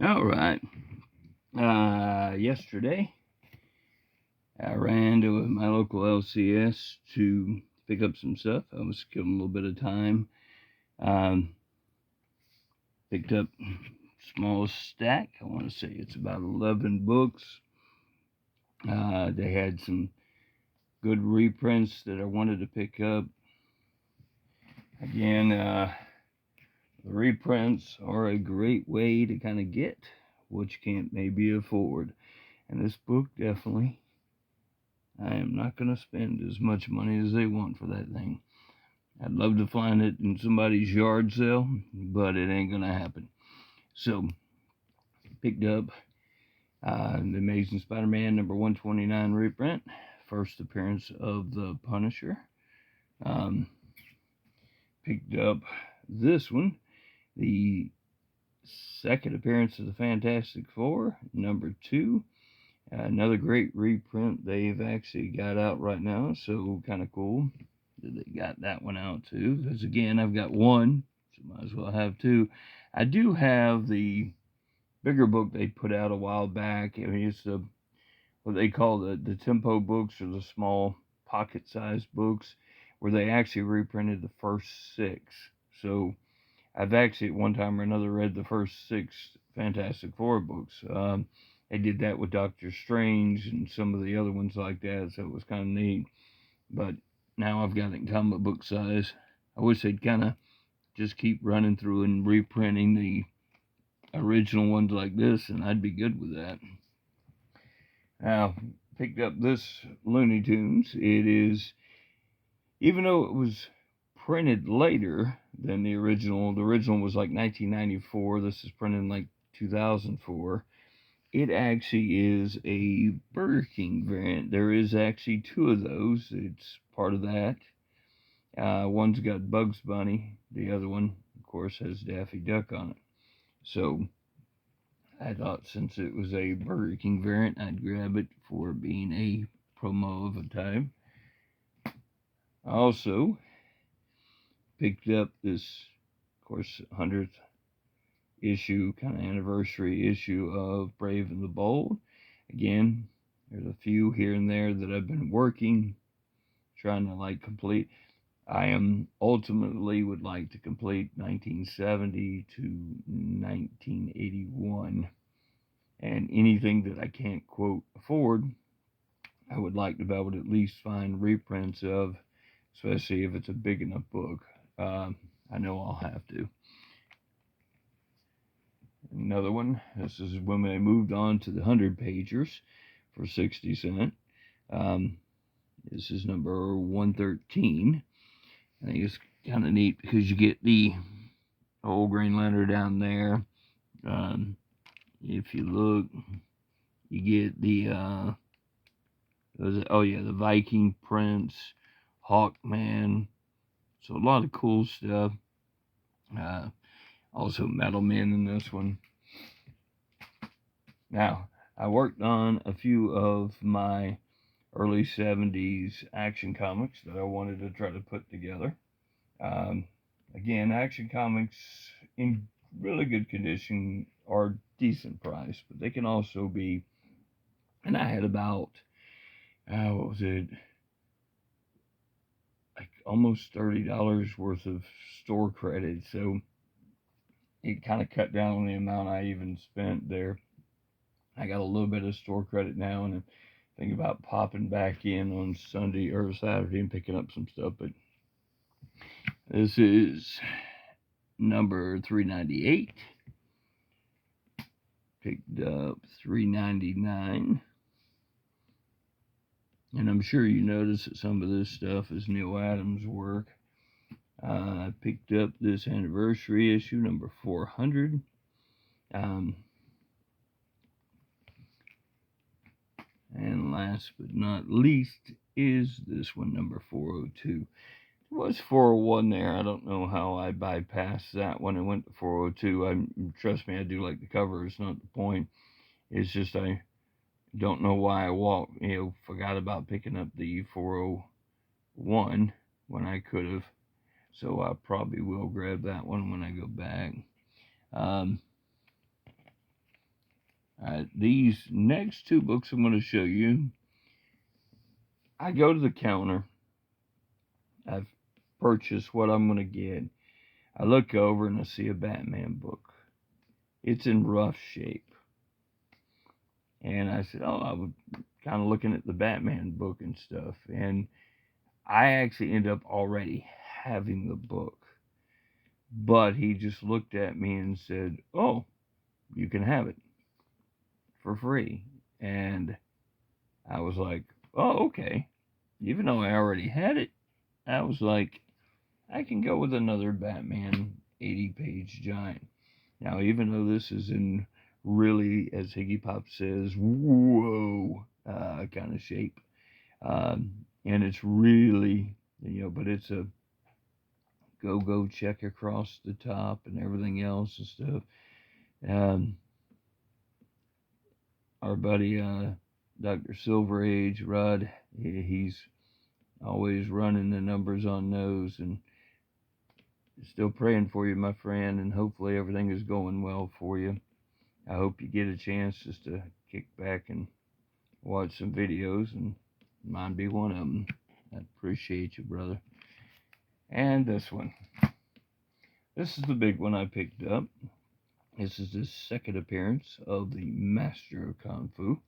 All right. Yesterday, I ran to my local LCS to pick up some stuff. I was killing a little bit of time. Um, Picked up a small stack. I want to say it's about 11 books. They had some good reprints that I wanted to pick up. Again, the reprints are a great way to kind of get what you can't maybe afford. And this book definitely, I am not going to spend as much money as they want for that thing. I'd love to find it in somebody's yard sale, but it ain't going to happen. So, picked up The Amazing Spider Man number 129 reprint, first appearance of the Punisher. Um, Picked up this one, the second appearance of the Fantastic Four, number 2. Another great reprint they've actually got out right now, so kind of cool that they got that one out too. Because again, I've got one, so might as well have two. I do have the bigger book they put out a while back. I mean, it's what they call the tempo books, or the small pocket-sized books, where they actually reprinted the first 6. So I've actually at one time or another read the first 6 Fantastic Four books. They did that with Doctor Strange and some of the other ones like that, so it was kind of neat. But now I've got it in comic book size. I wish they'd kind of just keep running through and reprinting the original ones like this, and I'd be good with that. Now, picked up this Looney Tunes. It is, even though it was printed later than the original was like 1994. This is printed in like 2004. It actually is a Burger King variant. There is actually 2 of those. It's part of that. One's got Bugs Bunny. The other one, of course, has Daffy Duck on it. So I thought since it was a Burger King variant, I'd grab it for being a promo of a type. I also picked up this, of course, 100th issue, kind of anniversary issue of Brave and the Bold. Again, there's a few here and there that I've been working, trying to like complete. I am ultimately would like to complete 1970 to 1981, and anything that I can't quote afford, I would like to be able to at least find reprints of, especially if it's a big enough book. I know I'll have to. Another one. This is when I moved on to the 100 pagers for 60 cents. This is number 113. I think it's kind of neat because you get the old Green Lantern down there. If you look, you get the the Viking Prince, Hawkman. So a lot of cool stuff. Also Metal Men in this one. Now, I worked on a few of my early 70s action comics that I wanted to try to put together. Again, action comics in really good condition are decent price, but they can also be, and I had about, what was it, like almost $30 worth of store credit, so it kind of cut down on the amount I even spent there. I got a little bit of store credit now, and I think about popping back in on Sunday or Saturday and picking up some stuff, but this is number 398. Picked up 399. And I'm sure you notice that some of this stuff is Neal Adams' work. I picked up this anniversary issue, number 400. And last but not least is this one, number 402. There was 401 there. I don't know how I bypassed that one and went to 402. Trust me, I do like the cover. It's not the point. It's just I don't know why I forgot about picking up the 401 when I could have. So I probably will grab that one when I go back. Um, these next two books I'm going to show you, I go to the counter. I've purchased what I'm going to get. I look over and I see a Batman book. It's in rough shape. And I said, oh, I was kind of looking at the Batman book and stuff. And I actually end up already having the book. But he just looked at me and said, oh, you can have it for free. And I was like, oh, okay. Even though I already had it, I was like, I can go with another Batman 80-page giant. Now, even though this is in really, as Iggy Pop says, whoa kind of shape, and it's really, but it's a go check across the top and everything else and stuff. Our buddy Dr. Silver Age, Rod, he's always running the numbers on those, and still praying for you, my friend, and hopefully everything is going well for you. I hope you get a chance just to kick back and watch some videos, and mine be one of them. I appreciate you, brother. And this one. This is the big one I picked up. This is the second appearance of the Master of Kung Fu.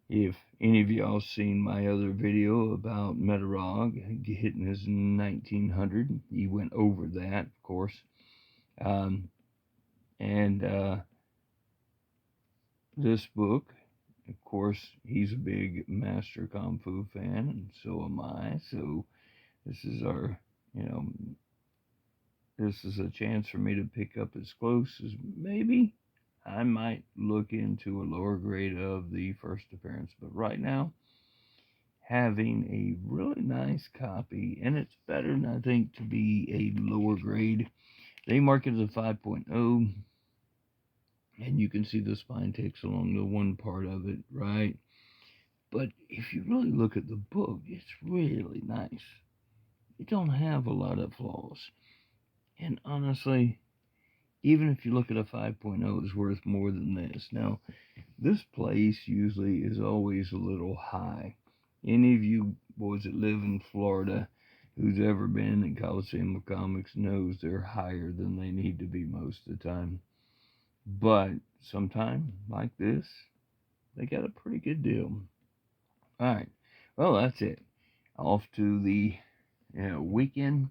If any of y'all seen my other video about Metarog hitting his 1900, he went over that, of course. This book, of course, he's a big Master Kung Fu fan, and so am I. So this is our, this is a chance for me to pick up as close as maybe I might look into a lower grade of the first appearance. But right now, having a really nice copy, and it's better, I think, to be a lower grade. They mark it as a 5.0, and you can see the spine takes along the one part of it, right? But if you really look at the book, it's really nice. It don't have a lot of flaws. And honestly, even if you look at a 5.0, it's worth more than this. Now, this place usually is always a little high. Any of you boys that live in Florida who's ever been in Coliseum of Comics knows they're higher than they need to be most of the time. But sometime like this, they got a pretty good deal. All right. Well, that's it. Off to the weekend.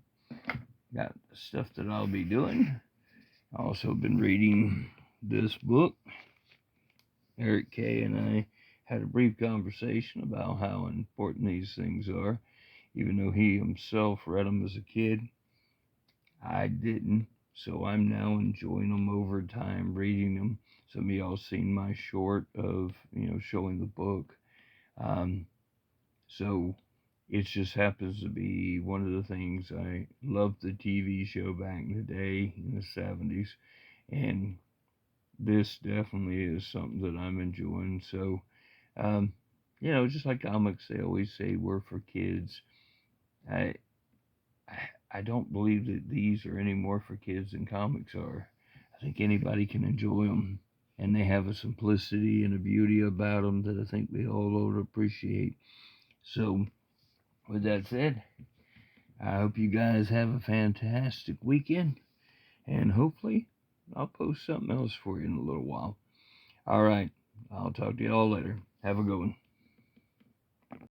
Got stuff that I'll be doing. I also been reading this book. Eric K. and I had a brief conversation about how important these things are. Even though he himself read them as a kid, I didn't. So I'm now enjoying them over time, reading them. Some of y'all seen my short of, showing the book. So it just happens to be one of the things. I loved the TV show back in the day, in the 70s. And this definitely is something that I'm enjoying. So, just like comics, they always say we're for kids. I don't believe that these are any more for kids than comics are. I think anybody can enjoy them, and they have a simplicity and a beauty about them that I think we all ought to appreciate. So, with that said, I hope you guys have a fantastic weekend, and hopefully I'll post something else for you in a little while. All right, I'll talk to you all later. Have a good one.